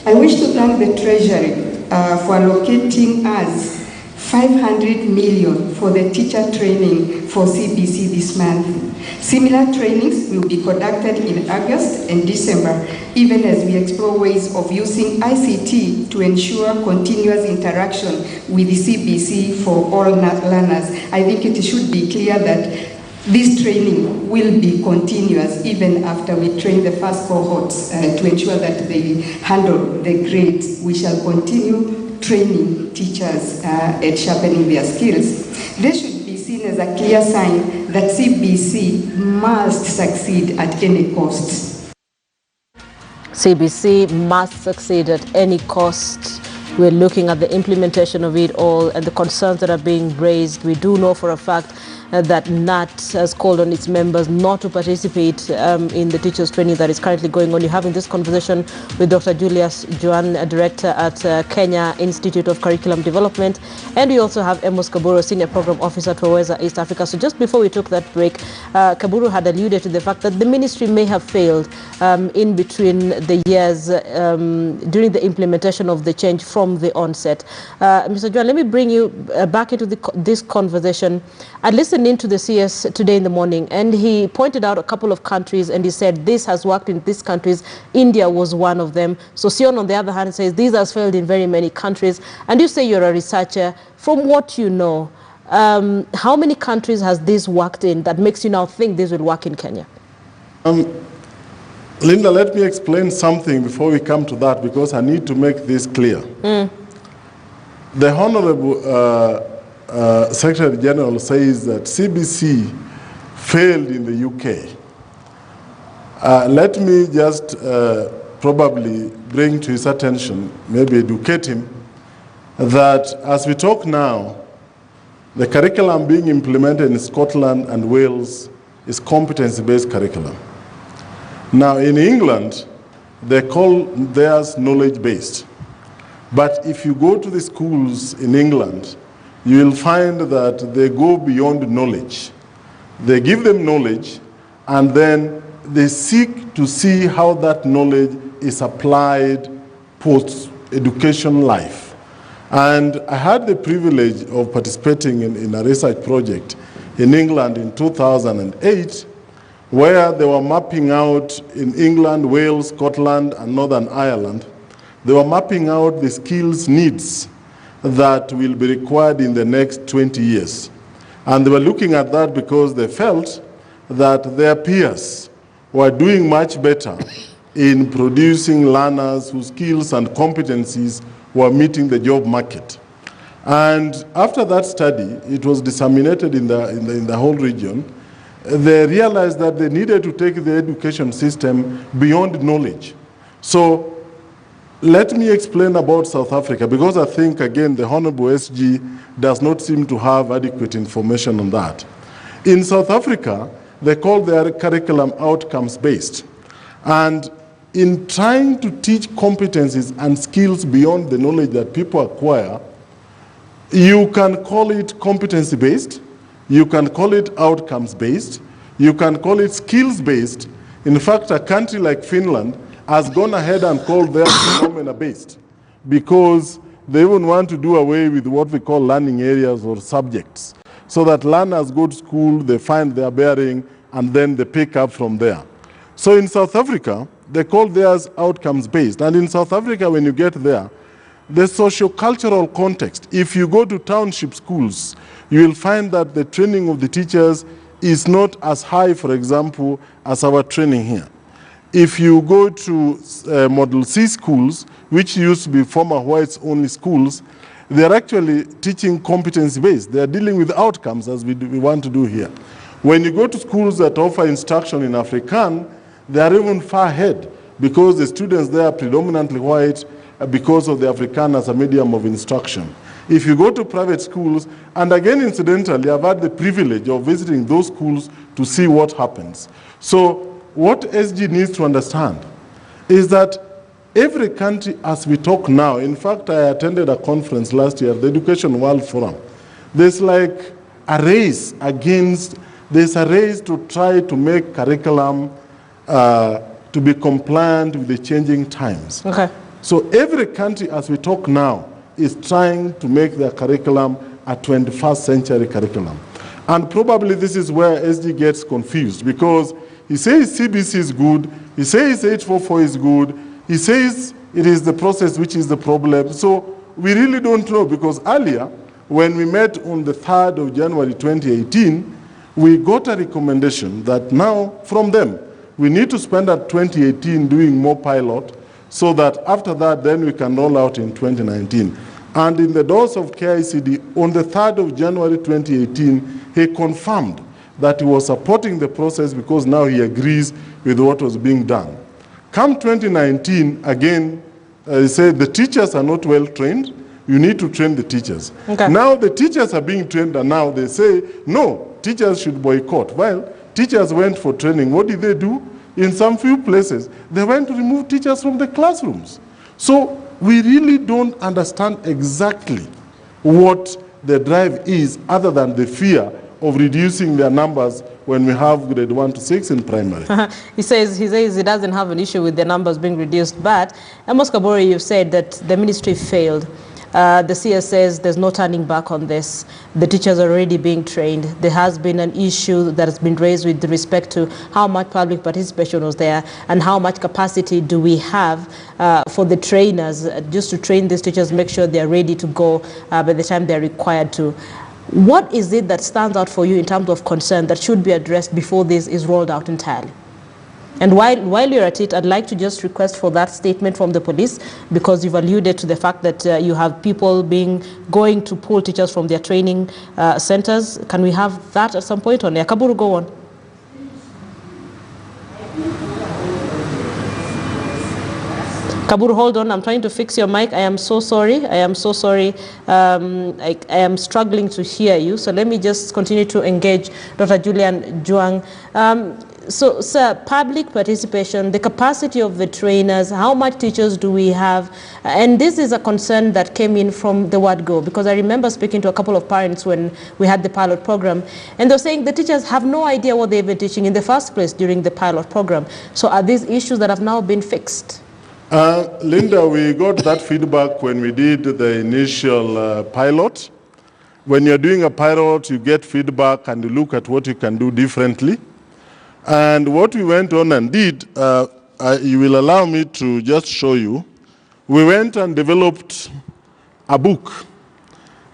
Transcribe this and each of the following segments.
I wish to thank the Treasury for allocating us 500 million for the teacher training for CBC this month. Similar trainings will be conducted in August and December, even as we explore ways of using ICT to ensure continuous interaction with the CBC for all learners. I think it should be clear that this training will be continuous even after we train the first cohorts to ensure that they handle the grades. We shall continue training teachers and sharpening their skills. This should be seen as a clear sign that CBC must succeed at any cost. CBC must succeed at any cost. We're looking at the implementation of it all and the concerns that are being raised. We do know for a fact that NAT has called on its members not to participate in the teachers training that is currently going on. You're having this conversation with Dr. Julius Juan, Director at Kenya Institute of Curriculum Development, and we also have Amos Kaburu, Senior Program Officer to Weza East Africa. So just before we took that break, Kaburu had alluded to the fact that the ministry may have failed in between the years during the implementation of the change from the onset. Mr. Juan, let me bring you back into this conversation. I listened into the CS today in the morning, and he pointed out a couple of countries, and he said this has worked in these countries. India was one of them. Sossion, on the other hand, says this has failed in very many countries. And you say you're a researcher. From what you know, how many countries has this worked in that makes you now think this will work in Kenya? Linda, let me explain something before we come to that, because I need to make this clear. The Honorable Secretary General says that CBC failed in the UK. Let me just probably bring to his attention, maybe educate him, that as we talk now, the curriculum being implemented in Scotland and Wales is competency-based curriculum. Now in England, they call theirs knowledge-based. But if you go to the schools in England, you will find that they go beyond knowledge. They give them knowledge, and then they seek to see how that knowledge is applied post-education life. And I had the privilege of participating in a research project in England in 2008, where they were mapping out in England, Wales, Scotland, and Northern Ireland, they were mapping out the skills needs that will be required in the next 20 years. And they were looking at that because they felt that their peers were doing much better in producing learners whose skills and competencies were meeting the job market. And after that study, it was disseminated in the whole region. They realized that they needed to take the education system beyond knowledge. So let me explain about South Africa, because I think, again, the Honorable SG does not seem to have adequate information on that. In South Africa, they call their curriculum outcomes-based. And in trying to teach competencies and skills beyond the knowledge that people acquire, you can call it competency-based, you can call it outcomes-based, you can call it skills-based. In fact, a country like Finland has gone ahead and called their phenomena-based, because they even want to do away with what we call learning areas or subjects, so that learners go to school, they find their bearing, and then they pick up from there. So in South Africa, they call theirs outcomes-based. And in South Africa, when you get there, the socio-cultural context, if you go to township schools, you will find that the training of the teachers is not as high, for example, as our training here. If you go to Model C schools, which used to be former whites-only schools, they're actually teaching competency-based. They're dealing with outcomes, as we want to do here. When you go to schools that offer instruction in Afrikaans, they are even far ahead, because the students there are predominantly white because of the Afrikaans as a medium of instruction. If you go to private schools, and again, incidentally, I've had the privilege of visiting those schools to see what happens. So what SG needs to understand is that every country, as we talk now, in fact, I attended a conference last year, the Education World Forum. There's like a race to try to make curriculum to be compliant with the changing times. Okay. So every country, as we talk now, is trying to make their curriculum a 21st century curriculum. And probably this is where SG gets confused, because he says CBC is good, he says 844 is good, he says it is the process which is the problem. So we really don't know, because earlier, when we met on the 3rd of January 2018, we got a recommendation that now, from them, we need to spend at 2018 doing more pilot, so that after that, then we can roll out in 2019. And in the doors of KICD, on the 3rd of January 2018, he confirmed that he was supporting the process because now he agrees with what was being done. Come 2019, again, he said the teachers are not well trained, you need to train the teachers. Okay. Now the teachers are being trained, and now they say, no, teachers should boycott. Well, teachers went for training. What did they do? In some few places, they went to remove teachers from the classrooms. So we really don't understand exactly what the drive is, other than the fear of reducing their numbers when we have grade 1 to 6 in primary. He says he doesn't have an issue with the numbers being reduced, but Amos Kabori, you've said that the ministry failed. The CS says there's no turning back on this. The teachers are already being trained. There has been an issue that has been raised with respect to how much public participation was there and how much capacity do we have for the trainers just to train these teachers, make sure they're ready to go by the time they're required to. What is it that stands out for you in terms of concern that should be addressed before this is rolled out entirely? And while you're at it, I'd like to just request for that statement from the police, because you've alluded to the fact that you have people going to pull teachers from their training centers. Can we have that at some point on there? Kaburu, go on. Kaburu, hold on. I'm trying to fix your mic. I am so sorry. I am so sorry. I am struggling to hear you. So let me just continue to engage Dr. Julian Juang. So, sir, public participation, the capacity of the trainers, how much teachers do we have? And this is a concern that came in from the word go, because I remember speaking to a couple of parents when we had the pilot program, and they're saying the teachers have no idea what they've been teaching in the first place during the pilot program. So are these issues that have now been fixed? Linda, we got that feedback when we did the initial pilot. When you're doing a pilot, you get feedback and you look at what you can do differently. And what we went on and did, you will allow me to just show you. We went and developed a book,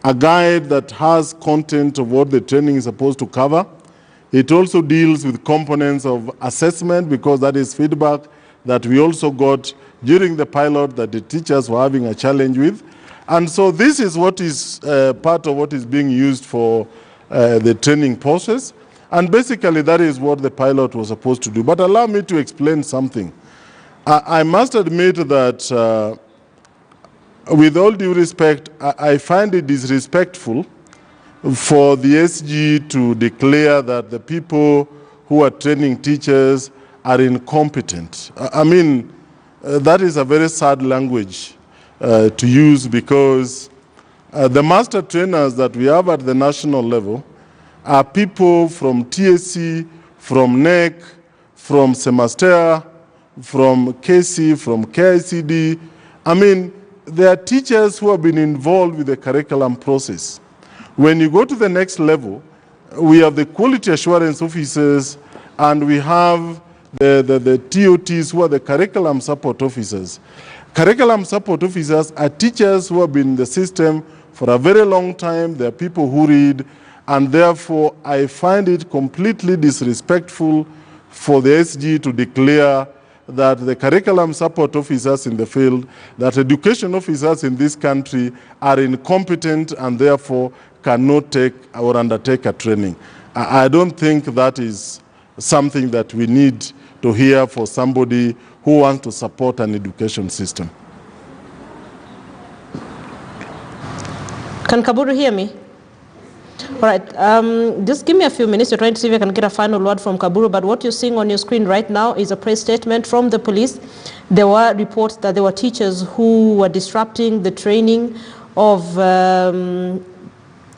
a guide that has content of what the training is supposed to cover. It also deals with components of assessment, because that is feedback that we also got during the pilot that the teachers were having a challenge with. And so this is what is part of what is being used for the training process. And basically, that is what the pilot was supposed to do. But allow me to explain something. I must admit that, with all due respect, I find it disrespectful for the SG to declare that the people who are training teachers are incompetent. I mean, that is a very sad language to use, because the master trainers that we have at the national level are people from TSC, from NEC, from Semester, from KC, from KICD. I mean, they are teachers who have been involved with the curriculum process. When you go to the next level, we have the quality assurance officers, and we have the TOTs, who are the curriculum support officers. Curriculum support officers are teachers who have been in the system for a very long time. They are people who read, and therefore I find it completely disrespectful for the SG to declare that the curriculum support officers in the field, that education officers in this country are incompetent and therefore cannot take or undertake a training. I don't think that is something that we need to hear for somebody who wants to support an education system. Can Kaburu hear me? All right, just give me a few minutes. We're trying to see if I can get a final word from Kaburu, but what you're seeing on your screen right now is a press statement from the police. There were reports that there were teachers who were disrupting the training of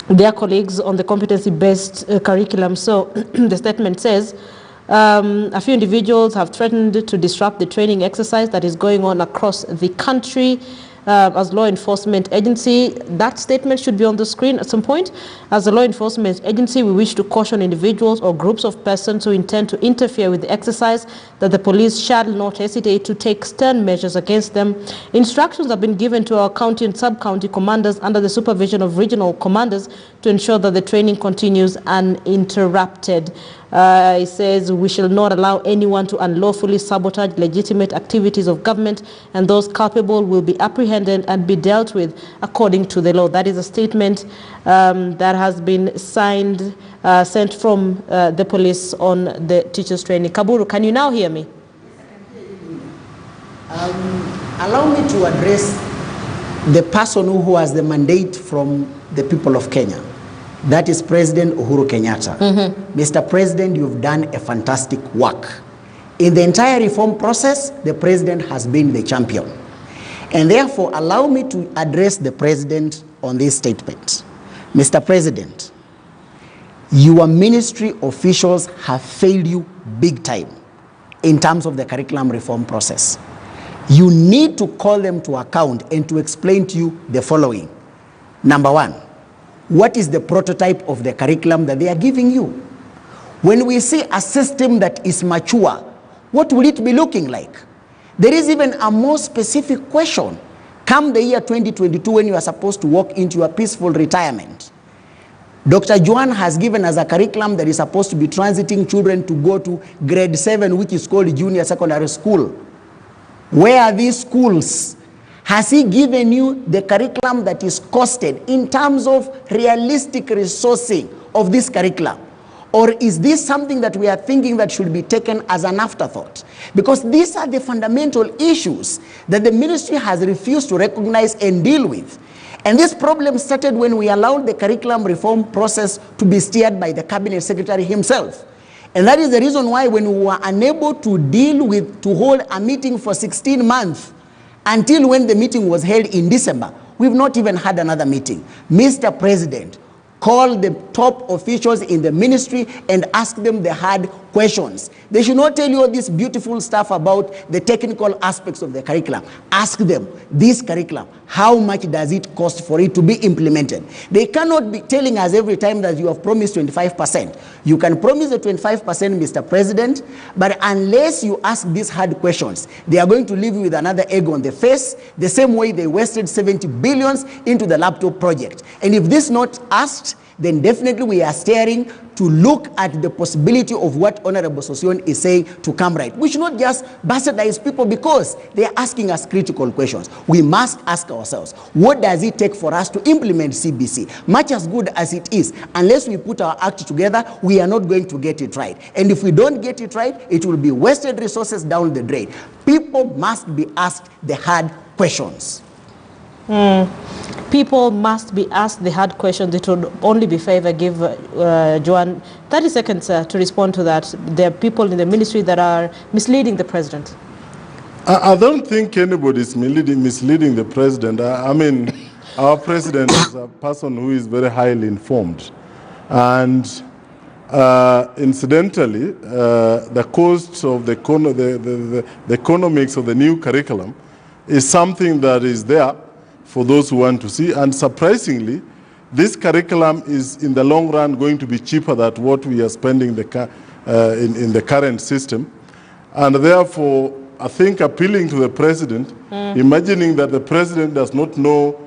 their colleagues on the competency-based curriculum. So the statement says, A few individuals have threatened to disrupt the training exercise that is going on across the country. As law enforcement agency, that statement should be on the screen at some point. As a law enforcement agency, we wish to caution individuals or groups of persons who intend to interfere with the exercise that the police shall not hesitate to take stern measures against them. Instructions have been given to our county and sub-county commanders under the supervision of regional commanders to ensure that the training continues uninterrupted. It says we shall not allow anyone to unlawfully sabotage legitimate activities of government, and those culpable will be apprehended and be dealt with according to the law. That is a statement that has been signed, sent from the police on the teachers' training. Kaburu, can you now hear me? Allow me to address the person who has the mandate from the people of Kenya. That is President Uhuru Kenyatta. Mr. President, you've done a fantastic work. In the entire reform process, the President has been the champion. And therefore, allow me to address the President on this statement. Mr. President, your ministry officials have failed you big time in terms of the curriculum reform process. You need to call them to account and to explain to you the following. Number one, what is the prototype of the curriculum that they are giving you? When we see a system that is mature, what will it be looking like? There is even a more specific question. Come the year 2022, when you are supposed to walk into your peaceful retirement, Dr. Juan has given us a curriculum that is supposed to be transiting children to go to grade 7, which is called junior secondary school. Where are these schools? Has he given you the curriculum that is costed in terms of realistic resourcing of this curriculum? Or is this something that we are thinking that should be taken as an afterthought? Because these are the fundamental issues that the ministry has refused to recognize and deal with. And this problem started when we allowed the curriculum reform process to be steered by the cabinet secretary himself. And that is the reason why when we were unable to hold a meeting for 16 months, until when the meeting was held in December, we've not even had another meeting. Mr. President, call the top officials in the ministry and ask them the hard questions. They should not tell you all this beautiful stuff about the technical aspects of the curriculum. Ask them, this curriculum, how much does it cost for it to be implemented? They cannot be telling us every time that you have promised 25%. You can promise the 25%, Mr. President, but unless you ask these hard questions, they are going to leave you with another egg on the face, the same way they wasted 70 billions into the laptop project. And if this is not asked, then definitely we are staring to look at the possibility of what Honorable Sossion is saying to come right. We should not just bastardize people because they are asking us critical questions. We must ask ourselves, what does it take for us to implement CBC? Much as good as it is, unless we put our act together, we are not going to get it right. And if we don't get it right, it will be wasted resources down the drain. People must be asked the hard questions. People must be asked the hard questions. It would only be fair if I give Joan 30 seconds to respond to that. There are people in the ministry that are misleading the president. I don't think anybody is misleading the president. I mean, our president is a person who is very highly informed. And incidentally, the cost of the economics of the new curriculum is something that is there for those who want to see. And surprisingly, this curriculum is in the long run going to be cheaper than what we are spending in the current system. And therefore, I think appealing to the president, imagining that the president does not know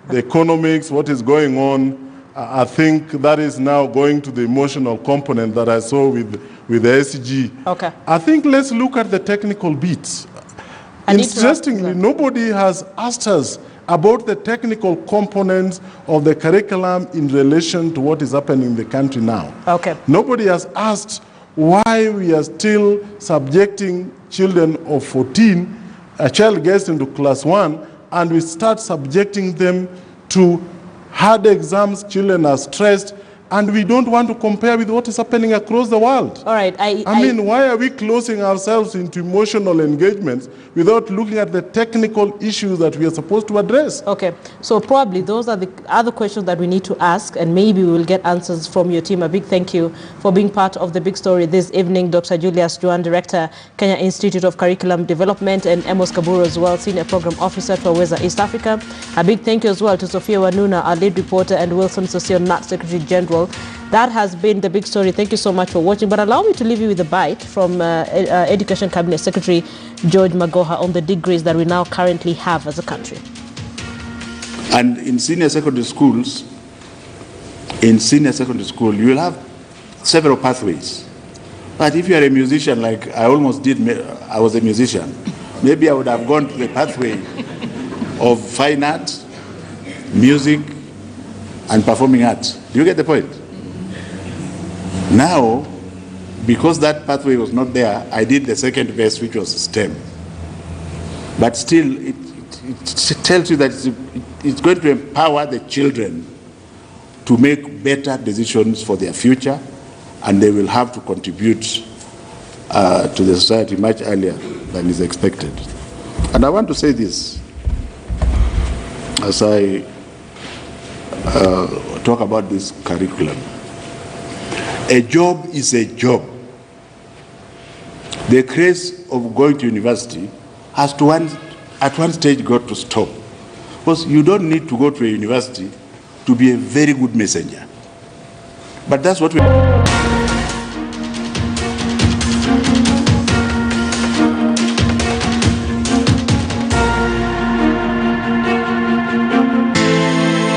the economics, what is going on, I think that is now going to the emotional component that I saw with the SG. Okay. I think let's look at the technical bits. Interestingly, nobody has asked us about the technical components of the curriculum in relation to what is happening in the country now. Okay. Nobody has asked why we are still subjecting children of 14, a child gets into class 1, and we start subjecting them to hard exams. Children are stressed. and we don't want to compare with what is happening across the world. All right. I mean, why are we closing ourselves into emotional engagements without looking at the technical issues that we are supposed to address? Okay, so probably those are the other questions that we need to ask, and maybe we will get answers from your team. A big thank you for being part of the big story this evening, Dr. Julius Juan, Director, Kenya Institute of Curriculum Development, and Amos Kaburu as well, Senior Program Officer to Aweza East Africa. A big thank you as well to Sophia Wanuna, our lead reporter, and Wilson Sossion, NAT Secretary General. That has been the big story. Thank you so much for watching. But allow me to leave you with a bite from Education Cabinet Secretary George Magoha on the degrees that we now currently have as a country. And in senior secondary schools, you will have several pathways. But if you are a musician, like I almost did, I was a musician, maybe I would have gone to the pathway of fine art, music, and performing arts. Do you get the point? Now, because that pathway was not there, I did the second best, which was STEM. But still, it tells you that it's going to empower the children to make better decisions for their future, and they will have to contribute to the society much earlier than is expected. And I want to say this as I talk about this curriculum. A job is a job. The craze of going to university has to at one stage got to stop. Because you don't need to go to a university to be a very good messenger. But that's what we